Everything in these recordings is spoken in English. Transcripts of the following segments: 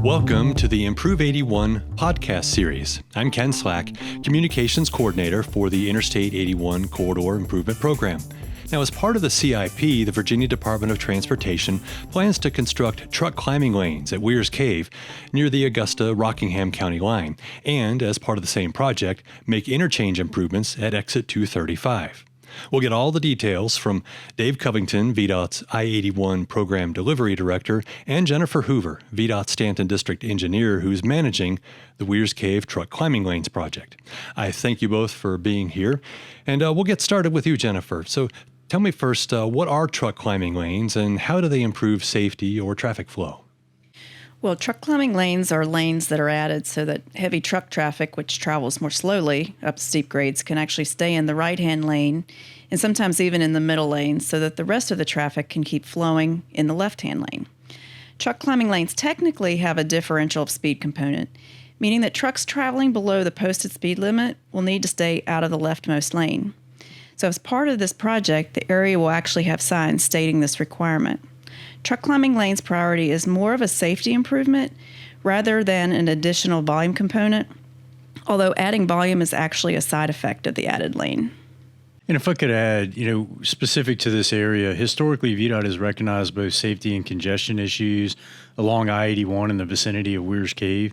Welcome to the Improve81 podcast series. I'm Ken Slack, Communications Coordinator for the Interstate 81 Corridor Improvement Program. Now, as part of the CIP, the Virginia Department of Transportation plans to construct truck climbing lanes at Weyers Cave near the Augusta-Rockingham County line, and as part of the same project, make interchange improvements at exit 235. We'll get all the details from Dave Covington, VDOT's I-81 Program Delivery Director, and Jennifer Hoover, VDOT Stanton District Engineer, who's managing the Weyers Cave Truck Climbing Lanes project. I thank you both for being here, and we'll get started with you, Jennifer. So tell me first, what are truck climbing lanes, and how do they improve safety or traffic flow? Well, truck climbing lanes are lanes that are added so that heavy truck traffic, which travels more slowly up steep grades, can actually stay in the right-hand lane and sometimes even in the middle lane so that the rest of the traffic can keep flowing in the left-hand lane. Truck climbing lanes technically have a differential of speed component, meaning that trucks traveling below the posted speed limit will need to stay out of the leftmost lane. So as part of this project, the area will actually have signs stating this requirement. Truck climbing lanes priority is more of a safety improvement rather than an additional volume component, although adding volume is actually a side effect of the added lane. And if I could add, specific to this area, historically VDOT has recognized both safety and congestion issues along I-81 in the vicinity of Weyers Cave.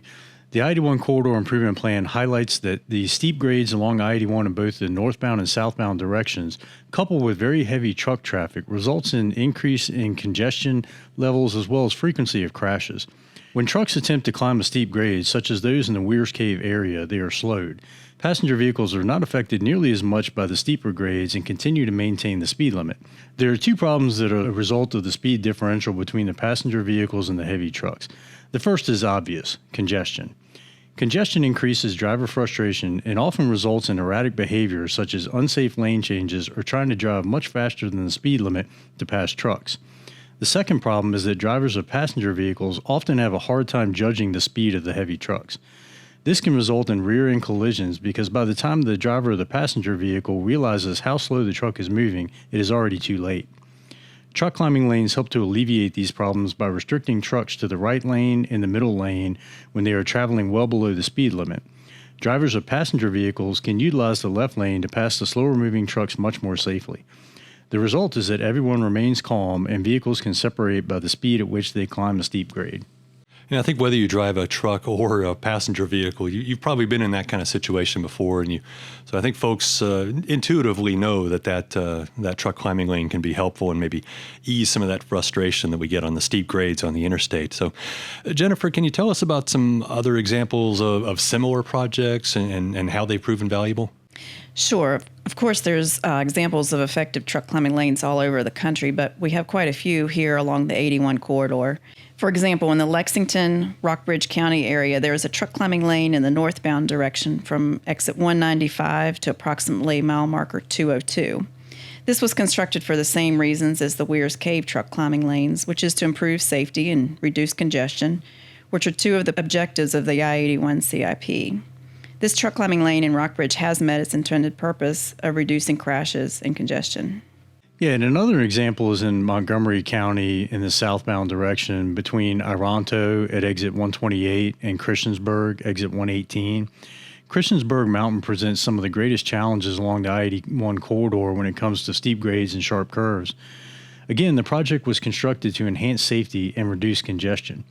The I-81 Corridor Improvement Plan highlights that the steep grades along I-81 in both the northbound and southbound directions, coupled with very heavy truck traffic, results in increase in congestion levels as well as frequency of crashes. When trucks attempt to climb a steep grade, such as those in the Weyers Cave area, they are slowed. Passenger vehicles are not affected nearly as much by the steeper grades and continue to maintain the speed limit. There are two problems that are a result of the speed differential between the passenger vehicles and the heavy trucks. The first is obvious: congestion. Congestion increases driver frustration and often results in erratic behavior such as unsafe lane changes or trying to drive much faster than the speed limit to pass trucks. The second problem is that drivers of passenger vehicles often have a hard time judging the speed of the heavy trucks. This can result in rear-end collisions because by the time the driver of the passenger vehicle realizes how slow the truck is moving, it is already too late. Truck climbing lanes help to alleviate these problems by restricting trucks to the right lane and the middle lane when they are traveling well below the speed limit. Drivers of passenger vehicles can utilize the left lane to pass the slower moving trucks much more safely. The result is that everyone remains calm and vehicles can separate by the speed at which they climb a steep grade. And I think whether you drive a truck or a passenger vehicle, you've probably been in that kind of situation before. So I think folks intuitively know that truck climbing lane can be helpful and maybe ease some of that frustration that we get on the steep grades on the interstate. So Jennifer, can you tell us about some other examples of similar projects and how they've proven valuable? Sure. Of course, there's examples of effective truck climbing lanes all over the country, but we have quite a few here along the 81 corridor. For example, in the Lexington, Rockbridge County area, there is a truck climbing lane in the northbound direction from exit 195 to approximately mile marker 202. This was constructed for the same reasons as the Weyers Cave truck climbing lanes, which is to improve safety and reduce congestion, which are two of the objectives of the I-81 CIP. This truck climbing lane in Rockbridge has met its intended purpose of reducing crashes and congestion. Yeah, and another example is in Montgomery County in the southbound direction between Ironto at exit 128 and Christiansburg, exit 118. Christiansburg Mountain presents some of the greatest challenges along the I-81 corridor when it comes to steep grades and sharp curves. Again, the project was constructed to enhance safety and reduce congestion.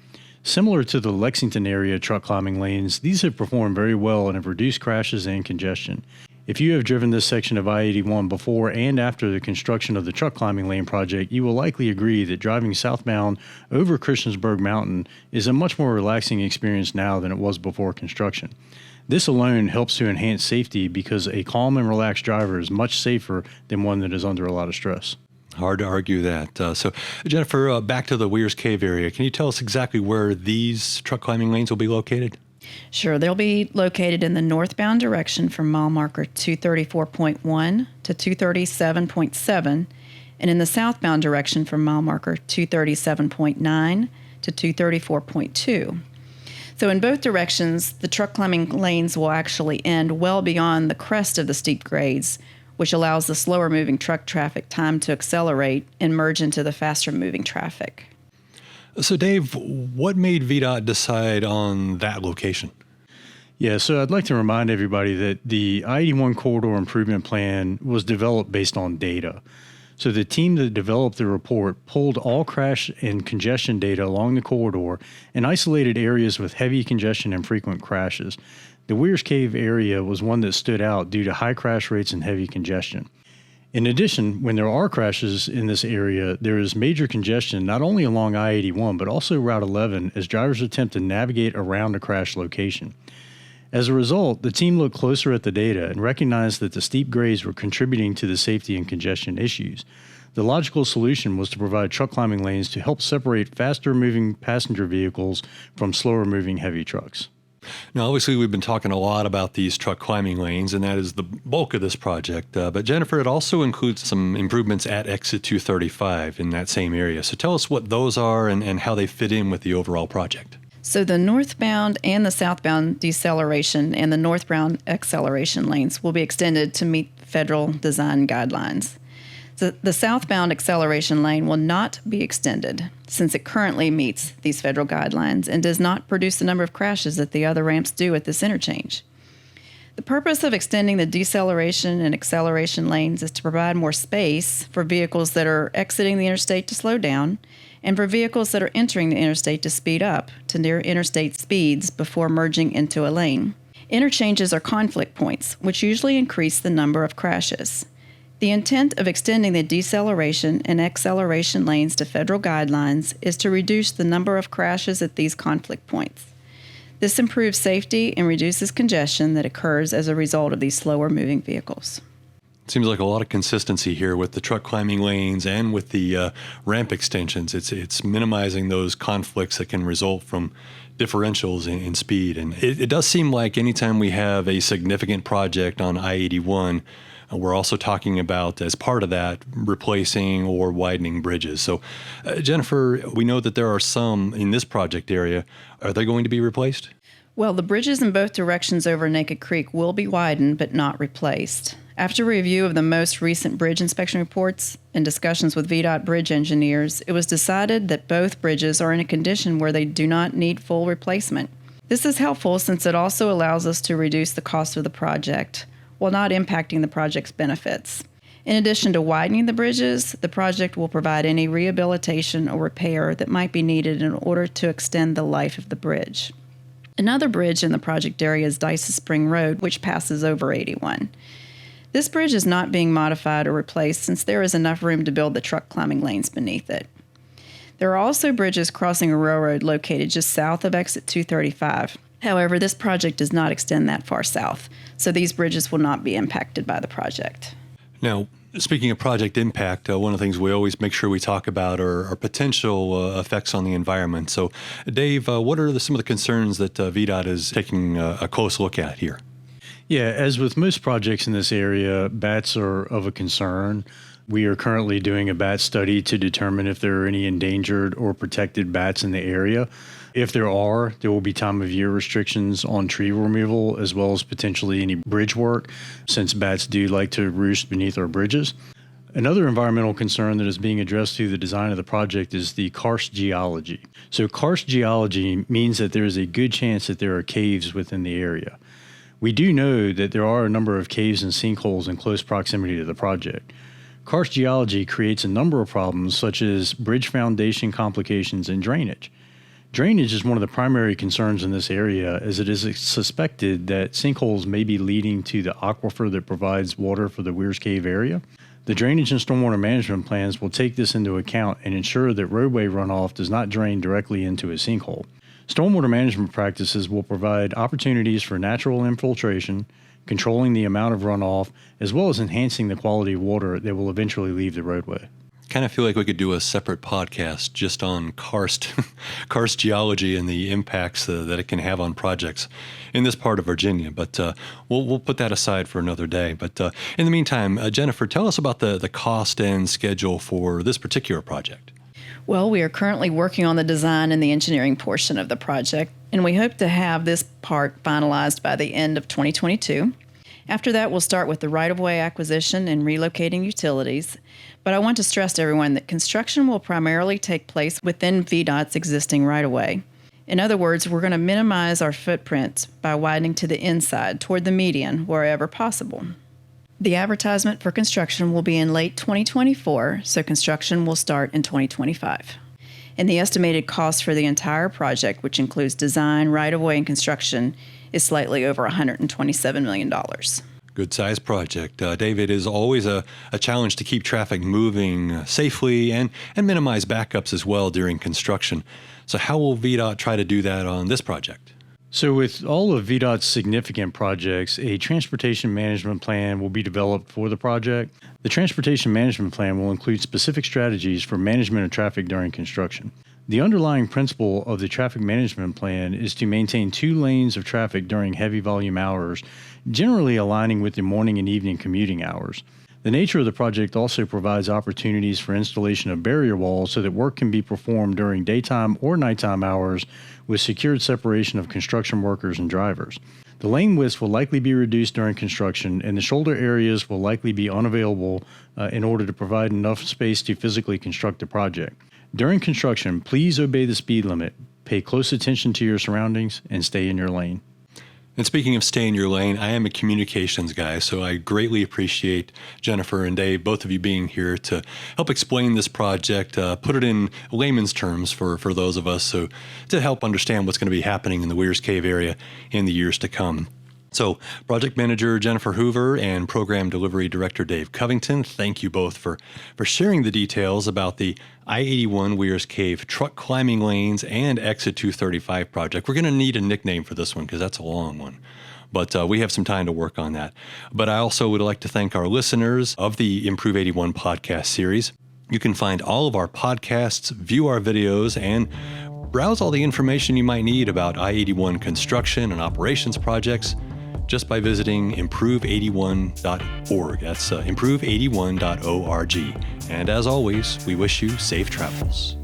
Similar to the Lexington area truck climbing lanes, these have performed very well and have reduced crashes and congestion. If you have driven this section of I-81 before and after the construction of the truck climbing lane project, you will likely agree that driving southbound over Christiansburg Mountain is a much more relaxing experience now than it was before construction. This alone helps to enhance safety because a calm and relaxed driver is much safer than one that is under a lot of stress. Hard to argue that. So Jennifer, back to the Weyers Cave area. Can you tell us exactly where these truck climbing lanes will be located? Sure. They'll be located in the northbound direction from mile marker 234.1 to 237.7, and in the southbound direction from mile marker 237.9 to 234.2. So in both directions, the truck climbing lanes will actually end well beyond the crest of the steep grades, which allows the slower moving truck traffic time to accelerate and merge into the faster moving traffic. So, Dave, what made VDOT decide on that location? Yeah, so I'd like to remind everybody that the I-81 Corridor Improvement Plan was developed based on data. So the team that developed the report pulled all crash and congestion data along the corridor and isolated areas with heavy congestion and frequent crashes. The Weyers Cave area was one that stood out due to high crash rates and heavy congestion. In addition, when there are crashes in this area, there is major congestion not only along I-81 but also Route 11 as drivers attempt to navigate around a crash location. As a result, the team looked closer at the data and recognized that the steep grades were contributing to the safety and congestion issues. The logical solution was to provide truck climbing lanes to help separate faster-moving passenger vehicles from slower-moving heavy trucks. Now, obviously, we've been talking a lot about these truck climbing lanes, and that is the bulk of this project. But Jennifer, it also includes some improvements at Exit 235 in that same area. So tell us what those are and how they fit in with the overall project. So the northbound and the southbound deceleration and the northbound acceleration lanes will be extended to meet federal design guidelines. The southbound acceleration lane will not be extended since it currently meets these federal guidelines and does not produce the number of crashes that the other ramps do at this interchange. The purpose of extending the deceleration and acceleration lanes is to provide more space for vehicles that are exiting the interstate to slow down and for vehicles that are entering the interstate to speed up to near interstate speeds before merging into a lane. Interchanges are conflict points, which usually increase the number of crashes. The intent of extending the deceleration and acceleration lanes to federal guidelines is to reduce the number of crashes at these conflict points. This improves safety and reduces congestion that occurs as a result of these slower moving vehicles. Seems like a lot of consistency here with the truck climbing lanes and with the ramp extensions. It's minimizing those conflicts that can result from differentials in speed. And it does seem like anytime we have a significant project on I-81, we're also talking about, as part of that, replacing or widening bridges. So, Jennifer, we know that there are some in this project area. Are they going to be replaced? Well, the bridges in both directions over Naked Creek will be widened but not replaced. After review of the most recent bridge inspection reports and discussions with VDOT bridge engineers, it was decided that both bridges are in a condition where they do not need full replacement. This is helpful since it also allows us to reduce the cost of the project while not impacting the project's benefits. In addition to widening the bridges, the project will provide any rehabilitation or repair that might be needed in order to extend the life of the bridge. Another bridge in the project area is Dice Spring Road, which passes over 81. This bridge is not being modified or replaced since there is enough room to build the truck climbing lanes beneath it. There are also bridges crossing a railroad located just south of Exit 235. However, this project does not extend that far south, so these bridges will not be impacted by the project. Now, speaking of project impact, one of the things we always make sure we talk about are potential effects on the environment. So, Dave, what are some of the concerns that VDOT is taking a close look at here? Yeah, as with most projects in this area, bats are of a concern. We are currently doing a bat study to determine if there are any endangered or protected bats in the area. If there are, there will be time of year restrictions on tree removal as well as potentially any bridge work, since bats do like to roost beneath our bridges. Another environmental concern that is being addressed through the design of the project is the karst geology. So karst geology means that there is a good chance that there are caves within the area. We do know that there are a number of caves and sinkholes in close proximity to the project. Karst geology creates a number of problems such as bridge foundation complications and drainage. Drainage is one of the primary concerns in this area, as it is suspected that sinkholes may be leading to the aquifer that provides water for the Weyers Cave area. The drainage and stormwater management plans will take this into account and ensure that roadway runoff does not drain directly into a sinkhole. Stormwater management practices will provide opportunities for natural infiltration, controlling the amount of runoff, as well as enhancing the quality of water that will eventually leave the roadway. Kind of feel like we could do a separate podcast just on karst geology and the impacts that it can have on projects in this part of Virginia. But we'll put that aside for another day. But in the meantime, Jennifer, tell us about the cost and schedule for this particular project. Well, we are currently working on the design and the engineering portion of the project, and we hope to have this part finalized by the end of 2022. After that, we'll start with the right-of-way acquisition and relocating utilities. But I want to stress to everyone that construction will primarily take place within VDOT's existing right-of-way. In other words, we're going to minimize our footprint by widening to the inside toward the median wherever possible. The advertisement for construction will be in late 2024, so construction will start in 2025. And the estimated cost for the entire project, which includes design, right-of-way, and construction, is slightly over $127 million. Good size project. David, is always a challenge to keep traffic moving safely and minimize backups as well during construction. So how will VDOT try to do that on this project? So with all of VDOT's significant projects, a transportation management plan will be developed for the project. The transportation management plan will include specific strategies for management of traffic during construction. The underlying principle of the traffic management plan is to maintain 2 lanes of traffic during heavy volume hours, generally aligning with the morning and evening commuting hours. The nature of the project also provides opportunities for installation of barrier walls so that work can be performed during daytime or nighttime hours with secured separation of construction workers and drivers. The lane widths will likely be reduced during construction, and the shoulder areas will likely be unavailable in order to provide enough space to physically construct the project. During construction, please obey the speed limit, pay close attention to your surroundings, and stay in your lane. And speaking of stay in your lane, I am a communications guy, so I greatly appreciate Jennifer and Dave, both of you being here to help explain this project, put it in layman's terms for those of us, so to help understand what's going to be happening in the Weyers Cave area in the years to come. So, Project Manager Jennifer Hoover and Program Delivery Director Dave Covington, thank you both for sharing the details about the I-81 Weyers Cave truck climbing lanes and Exit 235 project. We're going to need a nickname for this one because that's a long one. But we have some time to work on that. But I also would like to thank our listeners of the Improve 81 podcast series. You can find all of our podcasts, view our videos, and browse all the information you might need about I-81 construction and operations projects just by visiting improve81.org. That's improve81.org. And as always, we wish you safe travels.